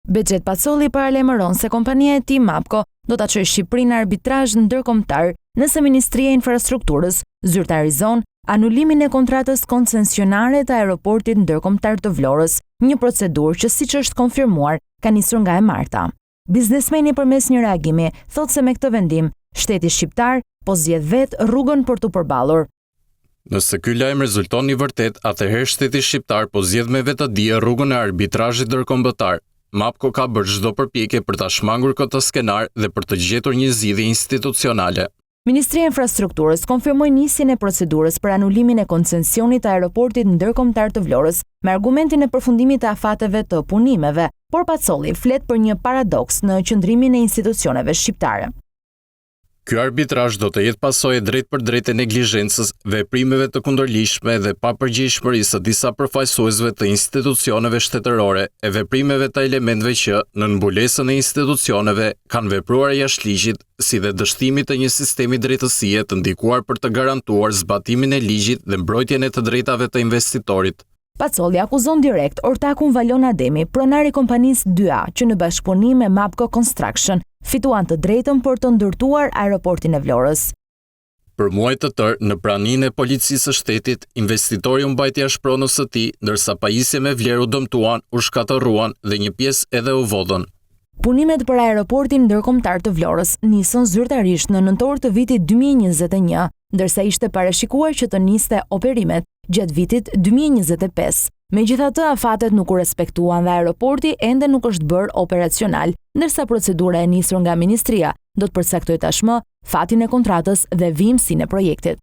Bexhet Pacolli paralajmëron se kompania e tij Mapco do ta çojë Shqipërinë në arbitrazh ndërkombëtar nëse Ministria e Infrastrukturës zyrtarizon anulimin e kontratës koncesionare të aeroportit ndërkombëtar të Vlorës, një procedurë që siç është konfirmuar ka nisur nga e marta. Biznesmeni përmes një reagimi thotë se me këtë vendim shteti shqiptar po zgjedh vetë rrugën për t'u përballur. Nëse ky lajm rezulton i vërtet, atëherë shteti shqiptar po zgjedh me vetëdije rrugën e arbitrazhit ndërkombëtar. Mapco ka bërë çdo përpjekje për ta shmangur këtë skenar dhe për të gjetur një zgjidhje institucionale. Ministria e Infrastrukturës konfirmoi nisjen e procedurës për anulimin e koncesionit të aeroportit ndërkombëtar të Vlorës me argumentin e përfundimit të afateve të punimeve, por Pacolli flet për një paradoks në qëndrimin e institucioneve shqiptare. Ky arbitrazh do të jetë pasojë drejt për drejt e neglizhencës, veprimeve të kundërligjshme dhe papërgjegjshmërisë së disa përfaqësuesve të institucioneve shtetërore e veprimeve të elementëve që, në mbulesën e institucioneve, kanë vepruar jashtë ligjit, si dhe dështimit të një sistemi drejtësie të ndikuar për të garantuar zbatimin e ligjit dhe mbrojtjen e të drejtave të investitorit. Pacolli akuzon direkt ortakun Valon Ademi, pronar i kompanisë 2A, që në bashkëpunim me Mapco Construction fituan të drejtën për të ndërtuar aeroportin e Vlorës. Për muaj të tërë, në praninë e policisë së shtetit, investitori u mbajti jashtë së tij, ndërsa pajisje me vlerë u dëmtuan, u shkatërruan dhe një pjesë edhe u vodhën. Punimet për aeroportin ndërkombëtar të Vlorës nisën zyrtarisht në nëntor të vitit 2021, ndërsa ishte parashikuar që të niste operimet gjatë vitit 2025. Megjithatë, afatet nuk u respektuan dhe aeroporti ende nuk është bërë operacional, ndërsa procedura e nisur nga ministria do të përcaktoj tashmë fatin e kontratës dhe vimësinë e projektit.